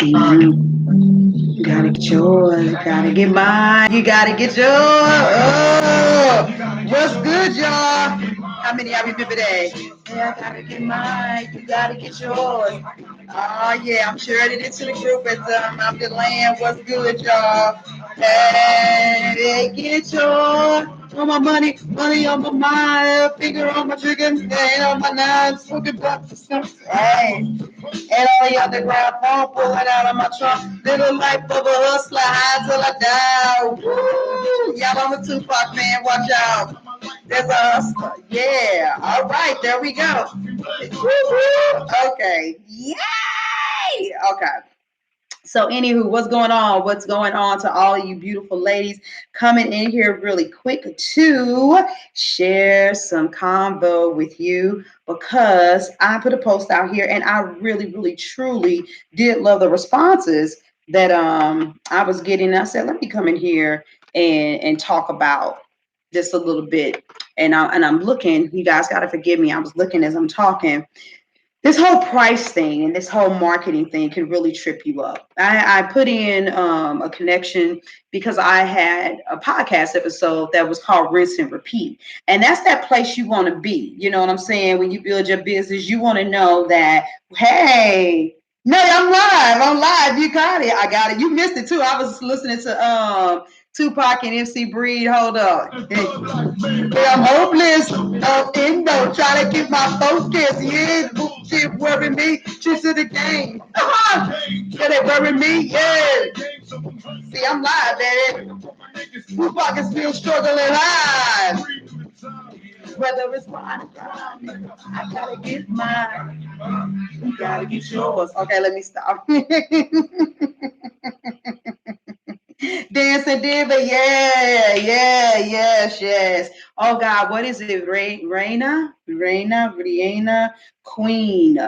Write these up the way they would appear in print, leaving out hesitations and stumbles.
You gotta get yours. You gotta get mine. You gotta get yours. Oh, what's good, y'all? How many I remember that? Yeah, I gotta get mine. You gotta get yours. Oh yeah, I'm sharing it into the group as I'm the land. What's good, y'all? Hey, get yours. On my money, money on my mind, finger on my trigger, and on my nine, smoking blunts and stuff. Hey. And all the underground phone pulling out of my trunk. Little life of a hustler, high till I die. Woo! Y'all on the Tupac, man. Watch out. There's a hustler. Yeah. All right. There we go. Woo-hoo. Okay. Yay! Okay. So, anywho, what's going on? What's going on to all of you beautiful ladies coming in here really quick to share some convo with you because I put a post out here and I really, really, truly did love the responses that I was getting. I said, let me come in here and talk about this a little bit. And I'm looking. You guys got to forgive me. I was looking as I'm talking, this whole price thing and this whole marketing thing can really trip you up. I put in a connection because I had a podcast episode that was called Rinse and Repeat. And that's that place you want to be. You know what I'm saying? When you build your business, you want to know that, hey, no, I'm live. I'm live. You got it. I got it. You missed it too. I was listening to Tupac and MC Breed. Hold on. Hey, I'm hopeless. In no, trying to keep my focus. Yeah, bullshit worry me. Tricks of the game. Yeah, they worry me. Yeah. See, I'm live, baby. Tupac is still struggling hard. Whether it's mine or mine, I gotta get mine. You gotta get yours. Okay, let me stop. Dancing diva, yeah, yeah, yes, yes. Oh God, what is it? Rihanna, Queen.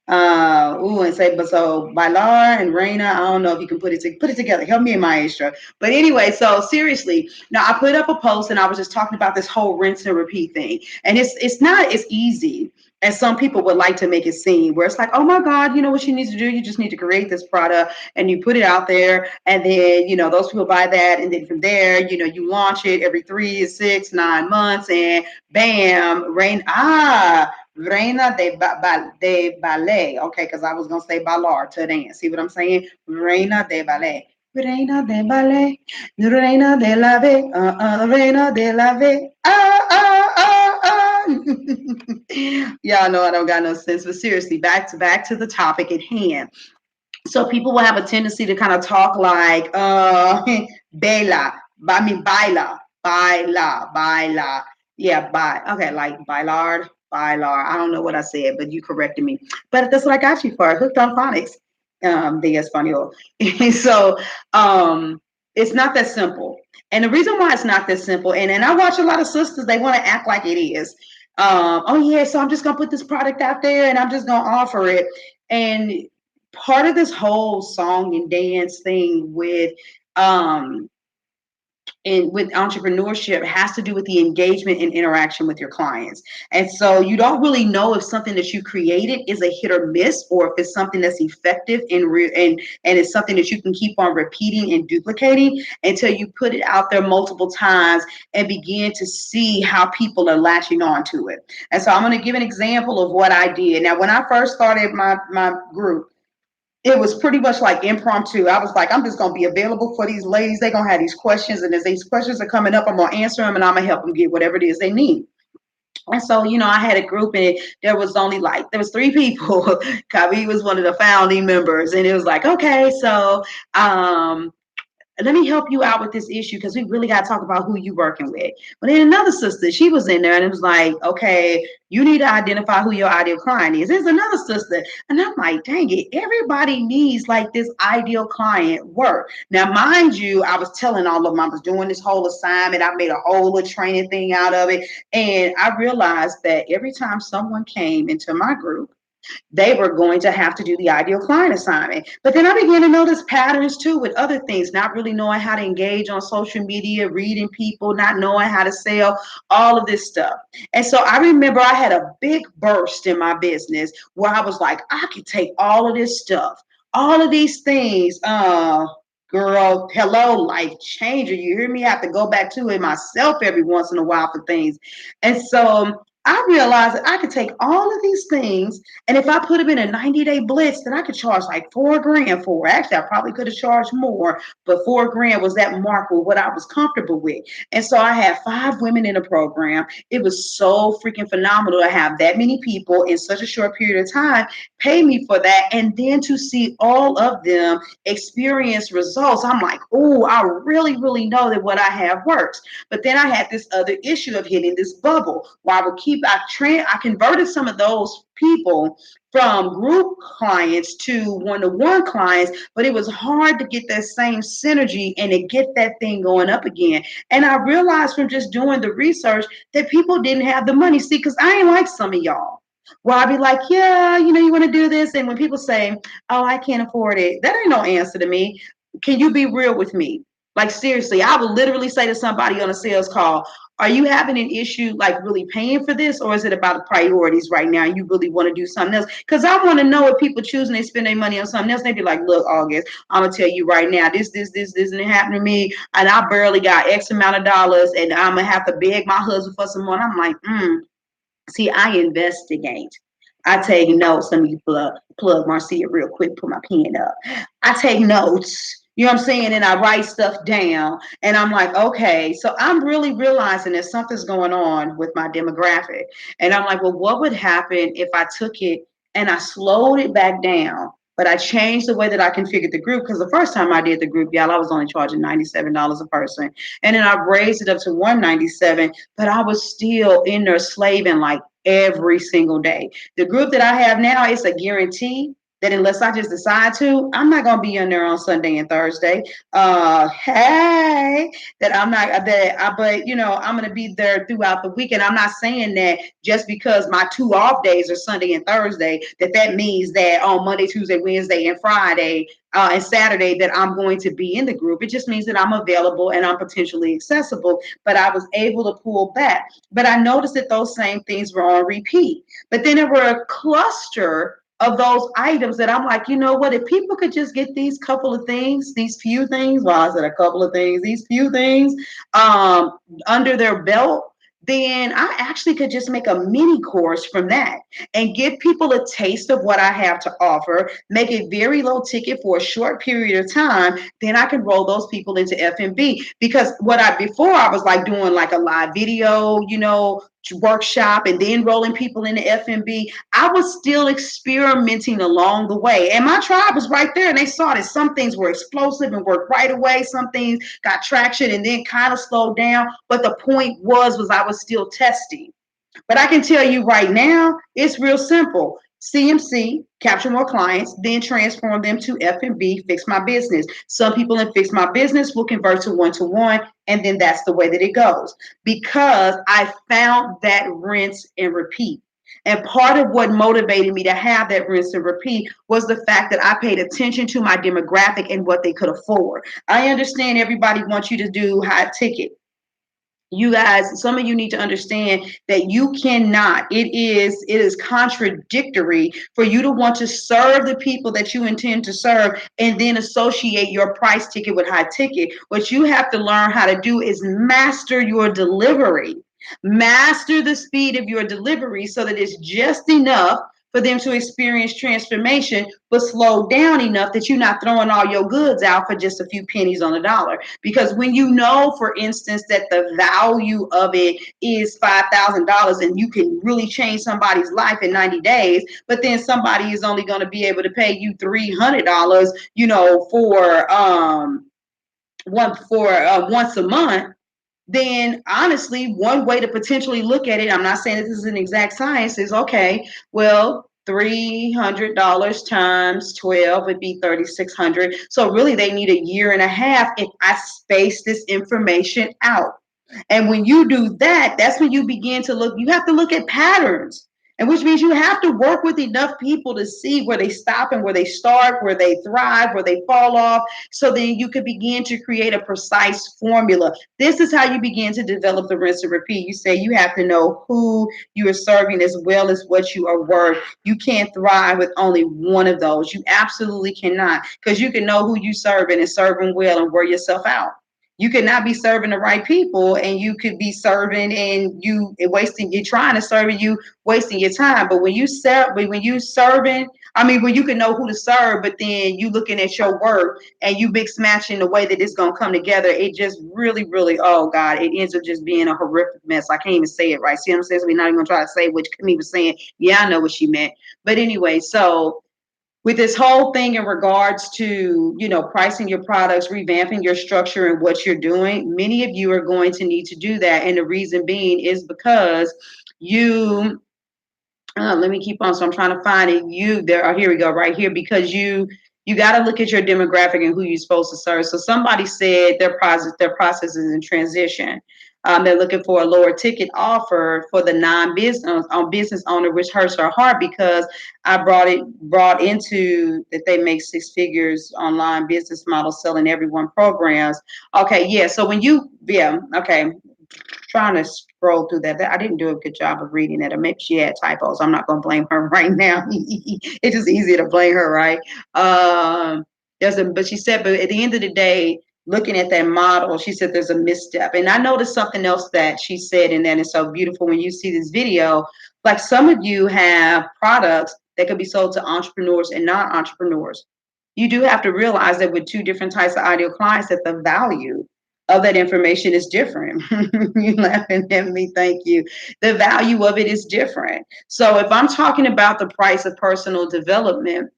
And say, but so Bailar and Reina, I don't know if you can put it together. Help me, Maestro. But anyway, so seriously, now I put up a post and I was just talking about this whole rinse and repeat thing, and it's not as easy as some people would like to make it seem. Where it's like, oh my God, you know what you need to do? You just need to create this product and you put it out there, and then those people buy that, and then from there, you launch it every 3, 6, 9 months, and bam, Reina de ballet. Okay, because I was gonna say bailar to dance. See what I'm saying? Reina de ballet. Reina de ballet, Reina de la ve, Reina de la ve, Y'all know I don't got no sense, but seriously, back to the topic at hand. So people will have a tendency to kind of talk like Bela, baila. Yeah, okay, like bailar. I don't know what I said, but you corrected me. But that's what I got you for. Hooked on phonics, de español. So it's not that simple. And the reason why it's not that simple, and I watch a lot of sisters, they want to act like it is. Oh yeah, so I'm just gonna put this product out there and I'm just gonna offer it. And part of this whole song and dance thing um with entrepreneurship has to do with the engagement and interaction with your clients. And so you don't really know if something that you created is a hit or miss, or if it's something that's effective and it's something that you can keep on repeating and duplicating until you put it out there multiple times and begin to see how people are latching on to it. And so I'm going to give an example of what I did. Now, when I first started my group, it was pretty much like impromptu. I was like, I'm just gonna be available for these ladies. They're gonna have these questions, and as these questions are coming up, I'm gonna answer them, and I'm gonna help them get whatever it is they need. And so, I had a group, and there was 3 people. Kavi was one of the founding members, and it was like, okay, so let me help you out with this issue because we really got to talk about who you working with. But then another sister, she was in there and it was like, okay, you need to identify who your ideal client is. There's another sister. And I'm like, dang it, everybody needs like this ideal client work. Now, mind you, I was telling all of them, I was doing this whole assignment. I made a whole little training thing out of it. And I realized that every time someone came into my group, they were going to have to do the ideal client assignment. But then I began to notice patterns too with other things, not really knowing how to engage on social media, reading people, not knowing how to sell, all of this stuff. And so I remember I had a big burst in my business where I was like, I could take all of this stuff, all of these things. Girl, hello, life changer. You hear me? I have to go back to it myself every once in a while for things. And so I realized that I could take all of these things, and if I put them in a 90-day blitz, then I could charge like $4,000 for. Actually, I probably could have charged more, but $4,000 was that mark with what I was comfortable with. And so I had 5 women in the program. It was so freaking phenomenal to have that many people in such a short period of time pay me for that, and then to see all of them experience results. I'm like, oh, I really, really know that what I have works. But then I had this other issue of hitting this bubble where I converted some of those people from group clients to one-to-one clients, but it was hard to get that same synergy and to get that thing going up again. And I realized from just doing the research that people didn't have the money. See, because I ain't like some of y'all. Well, I'd be like, yeah, you want to do this. And when people say, oh, I can't afford it, that ain't no answer to me. Can you be real with me? Like, seriously, I would literally say to somebody on a sales call, are you having an issue like really paying for this, or is it about the priorities right now? You really want to do something else? Because I want to know if people choosing to spend their money on something else, they be like, look, August, I'm gonna tell you right now, this isn't happening to me, and I barrely got X amount of dollars, and I'm gonna have to beg my husband for some money. I'm like, see, I investigate. I take notes. Let me plug Marcia real quick, put my pen up. I take notes. You know what I'm saying? And I write stuff down. And I'm like, okay, so I'm really realizing that something's going on with my demographic. And I'm like, well, what would happen if I took it and I slowed it back down? But I changed the way that I configured the group, because the first time I did the group, y'all, I was only charging $97 a person. And then I raised it up to $197, but I was still in there slaving like every single day. The group that I have now, it's a guarantee that unless I just decide to, I'm not gonna be in there on Sunday and Thursday. Hey, that I'm not that I, but I'm gonna be there throughout the weekend. I'm not saying that just because my 2 off days are Sunday and Thursday, that means that on Monday, Tuesday, Wednesday, and Friday and Saturday that I'm going to be in the group. It just means that I'm available and I'm potentially accessible. But I was able to pull back. But I noticed that those same things were on repeat. But then there were a cluster of those items that I'm like, you know what, if people could just get these couple of things, these few things, well, I said a couple of things, these few things under their belt, then I actually could just make a mini course from that and give people a taste of what I have to offer, make it very low ticket for a short period of time. Then I can roll those people into FMB, because before I was like doing like a live video, workshop and then rolling people into FMB. I was still experimenting along the way. And my tribe was right there, and they saw that some things were explosive and worked right away. Some things got traction and then kind of slowed down. But the point was I was still testing. But I can tell you right now, it's real simple. CMC, capture more clients, then transform them to FMB, fix my business. Some people in fix my business will convert to one-to-one, and then that's the way that it goes. Because I found that rinse and repeat. And part of what motivated me to have that rinse and repeat was the fact that I paid attention to my demographic and what they could afford. I understand everybody wants you to do high ticket. You guys, some of you need to understand that you cannot, it is contradictory for you to want to serve the people that you intend to serve and then associate your price ticket with high ticket. What you have to learn how to do is master your delivery. Master the speed of your delivery so that it's just enough for them to experience transformation, but slow down enough that you're not throwing all your goods out for just a few pennies on the dollar. Because when you know, for instance, that the value of it is $5,000 and you can really change somebody's life in 90 days, but then somebody is only going to be able to pay you $300, for once a month, then honestly, one way to potentially look at it, I'm not saying this is an exact science, is okay, well, $300 times 12 would be 3,600. So really they need a year and a half if I space this information out. And when you do that, that's when you begin to look, you have to look at patterns. And which means you have to work with enough people to see where they stop and where they start, where they thrive, where they fall off. So then you could begin to create a precise formula. This is how you begin to develop the rinse and repeat. You say you have to know who you are serving as well as what you are worth. You can't thrive with only one of those. You absolutely cannot, because you can know who you serving and serving well and wear yourself out. You could not be serving the right people, and you could be serving and you wasting, you're trying to serve and you wasting your time. But when you serve, when you serving, I mean, when you can know who to serve, but then you looking at your work and you mix matching the way that it's gonna come together, it just really, really, oh God, it ends up just being a horrific mess. I can't even say it right. See what I'm saying? So we're not even gonna try to say what Kimmy was saying. Yeah, I know what she meant. But anyway, so with this whole thing in regards to, you know, pricing your products, revamping your structure and what you're doing, many of you are going to need to do that. And the reason being is because you, let me keep on. So I'm trying to find it. You there. Oh, here we go. Right here. Because you got to look at your demographic and who you're supposed to serve. So somebody said their process is in transition. They're looking for a lower ticket offer for the non-business business owner, which hurts her heart because I brought into that they make six figures online business model selling everyone programs. Okay, yeah. So when you okay, trying to scroll through that. I didn't do a good job of reading it. Or maybe she had typos. I'm not going to blame her right now. It's just easier to blame her, right? But she said, but at the end of the day, looking at that model, she said there's a misstep. And I noticed something else that she said, and that is so beautiful when you see this video. Like some of you have products that could be sold to entrepreneurs and non-entrepreneurs. You do have to realize that with two different types of ideal clients, that the value of that information is different. You laughing at me? Thank you. The value of it is different. So if I'm talking about the price of personal development,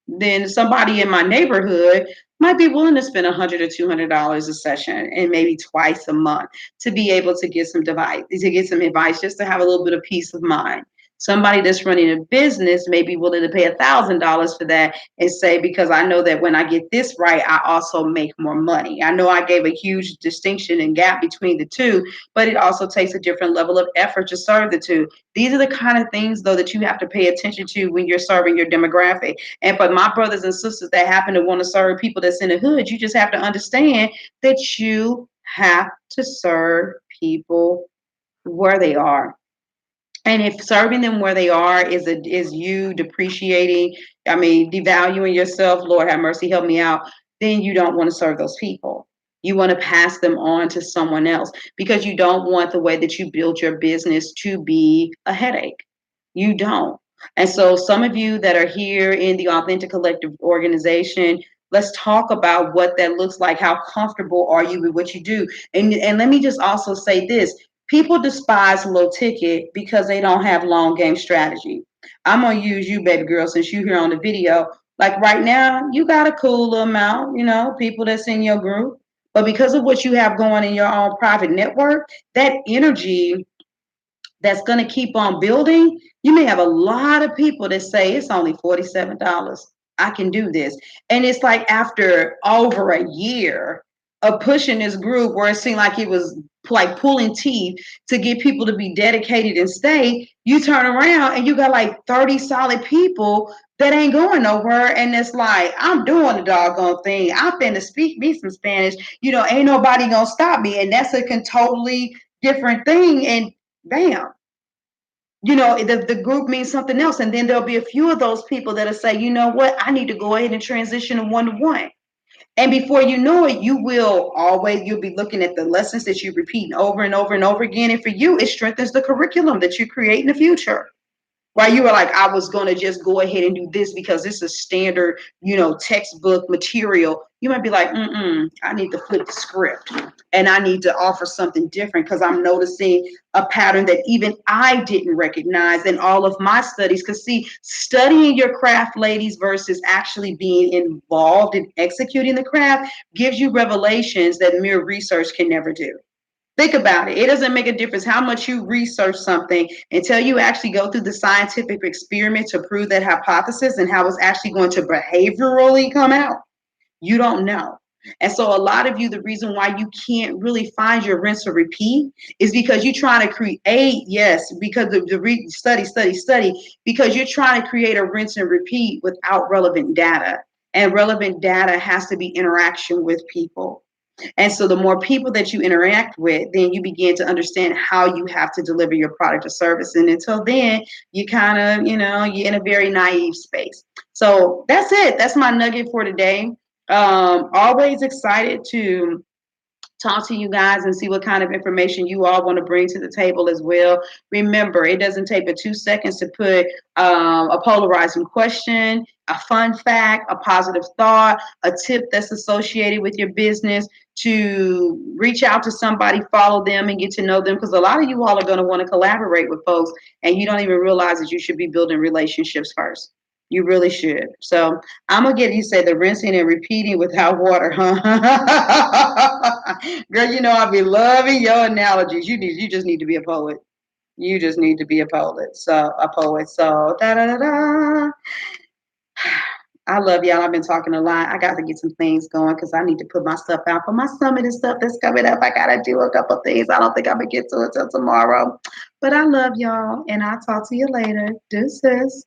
then somebody in my neighborhood might be willing to spend $100 or $200 a session and maybe twice a month to be able to get some advice, just to have a little bit of peace of mind. Somebody that's running a business may be willing to pay $1,000 for that and say, because I know that when I get this right, I also make more money. I know I gave a huge distinction and gap between the two, but it also takes a different level of effort to serve the two. These are the kind of things, though, that you have to pay attention to when you're serving your demographic. And for my brothers and sisters that happen to want to serve people that's in the hood, you just have to understand that you have to serve people where they are. And if serving them where they are is you depreciating, I mean, devaluing yourself, Lord have mercy, help me out, then you don't want to serve those people. You want to pass them on to someone else because you don't want the way that you build your business to be a headache. You don't. And so some of you that are here in the Authentic Collective organization, let's talk about what that looks like. How comfortable are you with what you do? And let me just also say this. People despise low ticket because they don't have long game strategy. I'm gonna use you, baby girl, since you here on the video. Like right now, you got a cool little amount, people that's in your group. But because of what you have going in your own private network, that energy that's going to keep on building, you may have a lot of people that say it's only $47. I can do this. And it's like after over a year of pushing this group where it seemed like it was like pulling teeth to get people to be dedicated and stay, you turn around and you got like 30 solid people that ain't going nowhere. And it's like, I'm doing the doggone thing. I'm finna speak me some Spanish. Ain't nobody gonna stop me. And that's a totally different thing. And bam, the group means something else. And then there'll be a few of those people that'll say, you know what, I need to go ahead and transition to one-to-one. And before you know it, you'll be looking at the lessons that you repeat over and over and over again. And for you, it strengthens the curriculum that you create in the future. Right? You were like, I was going to just go ahead and do this because this is standard, textbook material. You might be like, I need to flip the script and I need to offer something different because I'm noticing a pattern that even I didn't recognize in all of my studies. Because see, studying your craft, ladies, versus actually being involved in executing the craft gives you revelations that mere research can never do. Think about it. It doesn't make a difference how much you research something until you actually go through the scientific experiment to prove that hypothesis and how it's actually going to behaviorally come out. You don't know. And so a lot of you, the reason why you can't really find your rinse or repeat is because you're trying to create, yes, because of the study, because you're trying to create a rinse and repeat without relevant data. And relevant data has to be interaction with people. And so the more people that you interact with, then you begin to understand how you have to deliver your product or service. And until then, you kind of, you're in a very naive space. So that's it. That's my nugget for today. Always excited to talk to you guys and see what kind of information you all want to bring to the table as well. Remember, it doesn't take but 2 seconds to put a polarizing question, a fun fact, a positive thought, a tip that's associated with your business, to reach out to somebody, follow them, and get to know them. Because a lot of you all are going to want to collaborate with folks, and you don't even realize that you should be building relationships first. You really should. So I'm gonna get you say the rinsing and repeating without water, huh? Girl, I'll be loving your analogies. You just need to be a poet. You just need to be a poet. So a poet. So da da da da. I love y'all. I've been talking a lot. I got to get some things going because I need to put my stuff out for my summit and stuff that's coming up. I gotta do a couple things. I don't think I'm gonna get to it till tomorrow. But I love y'all, and I'll talk to you later. Deuces.